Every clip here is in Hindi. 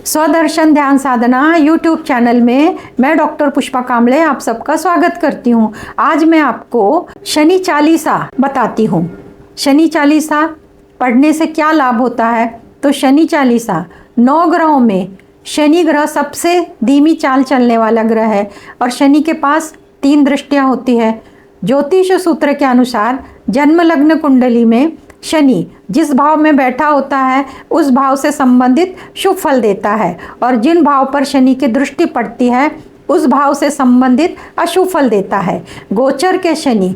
स्वदर्शन ध्यान साधना यूट्यूब चैनल में मैं डॉक्टर पुष्पा कांबळे आप सबका स्वागत करती हूँ। आज मैं आपको शनि चालीसा बताती हूँ। शनि चालीसा पढ़ने से क्या लाभ होता है। तो शनि चालीसा 9 ग्रहों में शनि ग्रह सबसे धीमी चाल चलने वाला ग्रह है और शनि के पास 3 दृष्टियाँ होती है। ज्योतिष सूत्र के अनुसार जन्म लग्न कुंडली में शनि जिस भाव में बैठा होता है उस भाव से संबंधित शुभ फल देता है और जिन भाव पर शनि की दृष्टि पड़ती है उस भाव से संबंधित अशुभ फल देता है। गोचर के शनि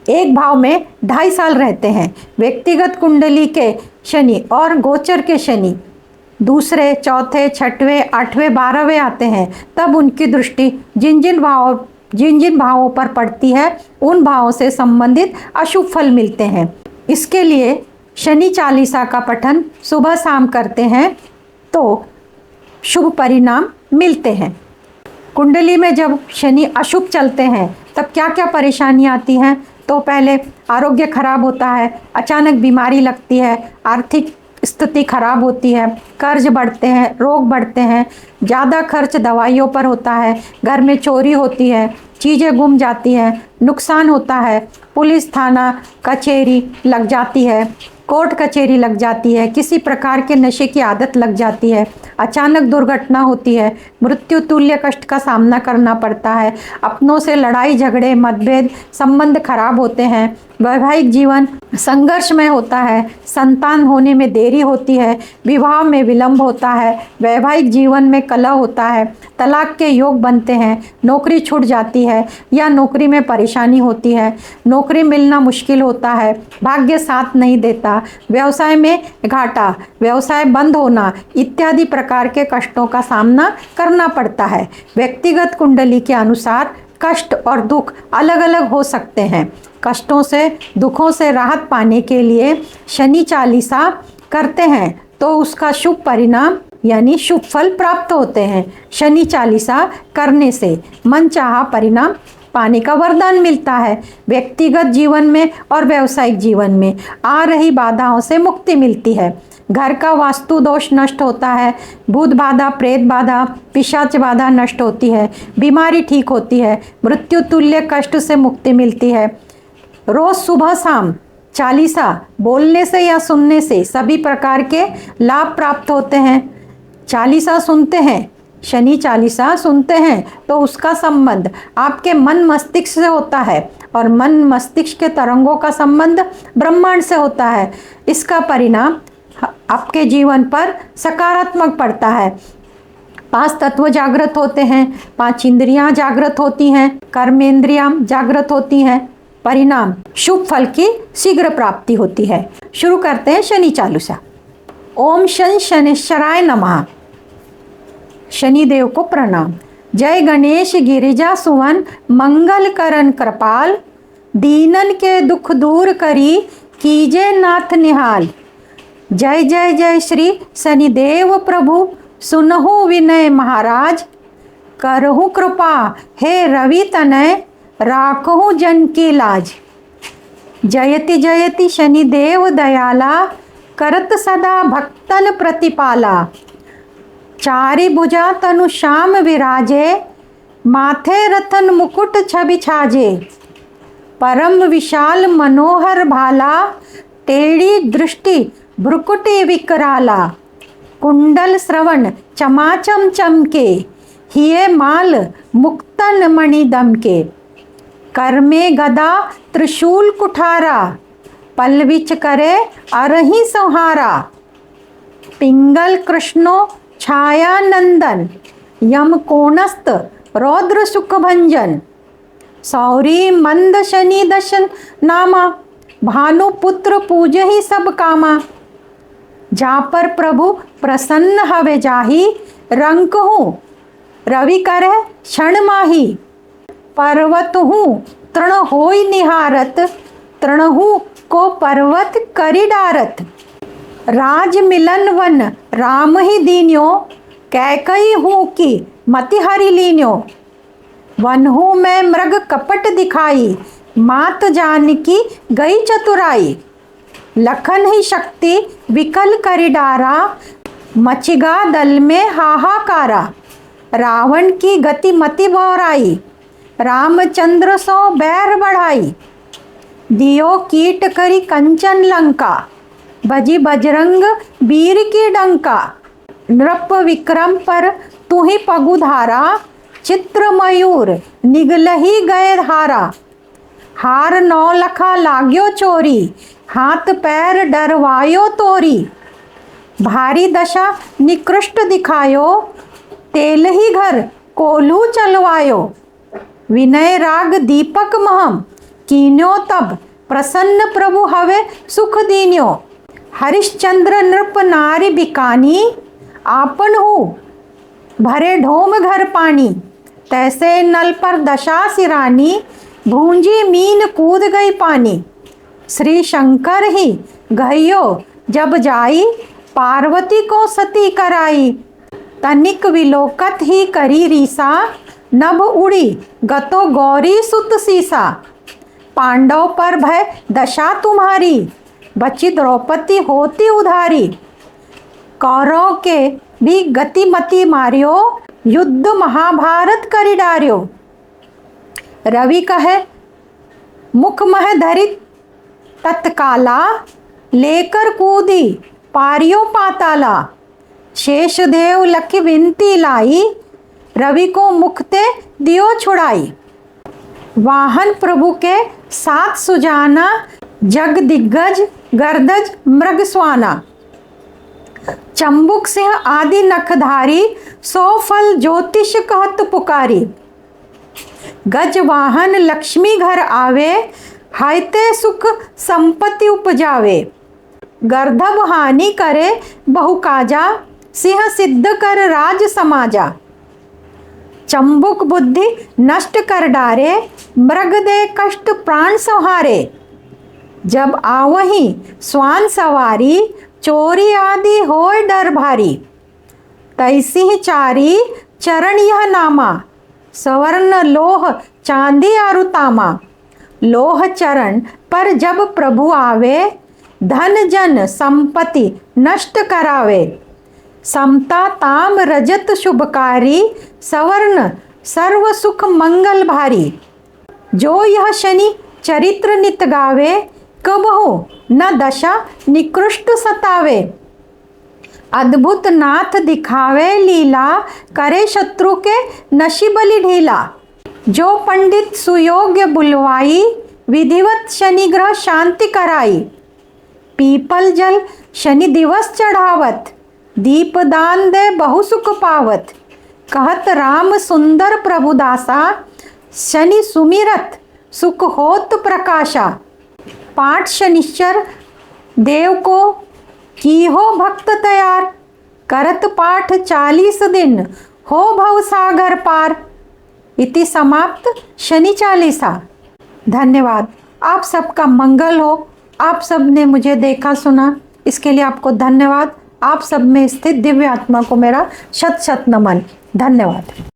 एक भाव में 2.5 साल रहते हैं। व्यक्तिगत कुंडली के शनि और गोचर के शनि दूसरे, चौथे, छठवें, 8वें, 12वें आते हैं, तब उनकी दृष्टि जिन जिन भावों पर पड़ती है उन भावों से संबंधित अशुभ फल मिलते हैं। इसके लिए शनि चालीसा का पठन सुबह शाम करते हैं तो शुभ परिणाम मिलते हैं। कुंडली में जब शनि अशुभ चलते हैं तब क्या क्या परेशानी आती हैं। तो पहले आरोग्य खराब होता है, अचानक बीमारी लगती है, आर्थिक स्थिति खराब होती है, कर्ज बढ़ते हैं, रोग बढ़ते हैं, ज़्यादा खर्च दवाइयों पर होता है, घर में चोरी होती है, चीज़ें गुम जाती हैं, नुकसान होता है, पुलिस थाना कचहरी लग जाती है, कोर्ट कचहरी लग जाती है, किसी प्रकार के नशे की आदत लग जाती है, अचानक दुर्घटना होती है, मृत्यु तुल्य कष्ट का सामना करना पड़ता है, अपनों से लड़ाई झगड़े मतभेद संबंध खराब होते हैं, वैवाहिक जीवन संघर्ष में होता है, संतान होने में देरी होती है, विवाह में विलंब होता है, वैवाहिक जीवन में कलह होता है, तलाक के योग बनते हैं, नौकरी छूट जाती है या नौकरी में परेशानी होती है, नौकरी मिलना मुश्किल होता है, भाग्य साथ नहीं देता, व्यवसाय में घाटा, व्यवसाय बंद होना इत्यादि प्रकार के कष्टों का सामना करना पड़ता है। व्यक्तिगत कुंडली के अनुसार कष्ट और दुख अलग अलग हो सकते हैं। कष्टों से दुखों से राहत पाने के लिए शनि चालीसा करते हैं तो उसका शुभ परिणाम यानी शुभ फल प्राप्त होते हैं। शनि चालीसा करने से मनचाहा परिणाम पाने का वरदान मिलता है। व्यक्तिगत जीवन में और व्यावसायिक जीवन में आ रही बाधाओं से मुक्ति मिलती है। घर का वास्तु दोष नष्ट होता है, भूत बाधा, प्रेत बाधा, पिशाच बाधा नष्ट होती है, बीमारी ठीक होती है, मृत्यु तुल्य कष्ट से मुक्ति मिलती है। रोज सुबह शाम चालीसा बोलने से या सुनने से सभी प्रकार के लाभ प्राप्त होते हैं। चालीसा सुनते हैं, शनि चालीसा सुनते हैं तो उसका संबंध आपके मन मस्तिष्क से होता है और मन मस्तिष्क के तरंगों का संबंध ब्रह्मांड से होता है। इसका परिणाम आपके जीवन पर सकारात्मक पड़ता है। 5 तत्व जागृत होते हैं, 5 इंद्रियां जागृत होती हैं, कर्मेंद्रियां जागृत होती हैं। परिणाम शुभ फल की शीघ्र प्राप्ति होती है। शुरू करते हैं शनि चालीसा। ओम शं शनिश्चराय नमः। शनिदेव को प्रणाम। जय गणेश गिरिजा सुवन मंगल करण कृपाल, दीनन के दुख दूर करी कीजे नाथ निहाल। जय जय जय श्री शनिदेव प्रभु सुनहु विनय महाराज, करहु कृपा हे रवि तनय राखहु जन की लाज। जयति जयति शनिदेव दयाला, करत सदा भक्तन प्रतिपाला। चारि भुजा तनु श्याम विराजे, माथे रतन मुकुट छवि छाजे। परम विशाल मनोहर भाला, टेढ़ी दृष्टि भ्रुकुटी विकराला। कुंडल श्रवण चमाचम चमके, हिये माल मुक्तन मणि दमके। कर में गदा त्रिशूल कुठारा, पलविच करे अरही संहारा। पिंगल कृष्णो छाया नंदन, यम कोणस्त रौद्र सुख भंजन। सौरी मंद शनि दशन नामा, भानुपुत्र पूज ही सब कामा। जा पर प्रभु प्रसन्न हवे जाही, रंक हूँ रवि करे क्षण माही। पर्वत हूँ तृण होई निहारत, तृणहु को पर्वत करी डारत। राज मिलन वन राम ही दीन्यो, कैकई हूँ की मति हरि लीन्यो। वन हूँ मैं मृग कपट दिखाई, मात जानकी गई चतुराई। लखन ही शक्ति विकल करी डारा, मचिगा दल में हाहाकारा, रावण की गति मति बौराई, रामचंद्र सो बैर बढ़ाई, दियो कीट करी कंचन लंका, बजी बजरंग वीर की डंका, नृप विक्रम पर तू ही पगुधारा, चित्र मयूर निगलही गए धारा, हार नौ लखा लाग्यो चोरी, हाथ पैर डरवायो तोरी, भारी दशा निकृष्ट दिखायो, तेल ही घर कोल्हू चलवायो, विनय राग दीपक महम, कीन्यो तब प्रसन्न प्रभु हवे सुख दीन्यो, हरिश्चंद्र नृप नारी बिकानी, आपन हूँ भरे ढोम घर पानी, तैसे नल पर दशा सिरानी, भूंजी मीन कूद गई पानी, श्री शंकर ही गहियो जब जाई, पार्वती को सती कराई, तनिक विलोकत ही करी रीसा, नभ उड़ी गतो गौरी सुत सीसा, पांडव पर भय दशा तुम्हारी, बची द्रौपदी होती उधारी, कौरव के भी गतिमति मारियो, युद्ध महाभारत करी डारियो, रवि कहे मुख मह धरि तत्काला, लेकर कूदी पारियो पाताला, शेष देव लखी विनती लाई, रवि को मुखते दियो छुड़ाई, वाहन प्रभु के साथ सुजाना, जग दिग्गज गर्दज मृग स्वाना, चंबुक सिंह आदि नखधारी, सौ फल ज्योतिष कहत पुकारी, गज वाहन लक्ष्मी घर आवे, हायते सुख संपत्ति उपजावे, गर्दभ हानि करे बहु काजा, सिंह सिद्ध कर राज समाजा, चंबुक बुद्धि नष्ट कर डारे, मृग दे कष्ट प्राण संहारे, जब आवही स्वान सवारी, चोरी आदि होय डर भारी, तैसी चारी चरण यह नामा, सवर्ण लोह चांदी आरु तामा, लोह चरण पर जब प्रभु आवे, धन जन संपत्ति नष्ट करावे, समता ताम रजत शुभकारी, सवर्ण सर्व सुख मंगल भारी, जो यह शनि चरित्र नित गावे, कबहु न दशा निकृष्ट सतावे, अद्भुत नाथ दिखावे लीला, करे शत्रु के नशी बलि ढीला, जो पंडित सुयोग्य बुलवाई, विधिवत शनि ग्रह शांति कराई, पीपल जल शनि दिवस चढ़ावत, दीप दान दे बहु सुख पावत, कहत राम सुंदर प्रभुदासा, शनि सुमिरत सुख होत प्रकाशा, पाठ शनिश्चर देव को की हो भक्त तैयार, करत पाठ 40 दिन हो भव सागर पार। इति समाप्त शनि चालीसा। धन्यवाद। आप सबका मंगल हो। आप सब ने मुझे देखा सुना, इसके लिए आपको धन्यवाद। आप सब में स्थित दिव्य आत्मा को मेरा शत शत नमन। धन्यवाद।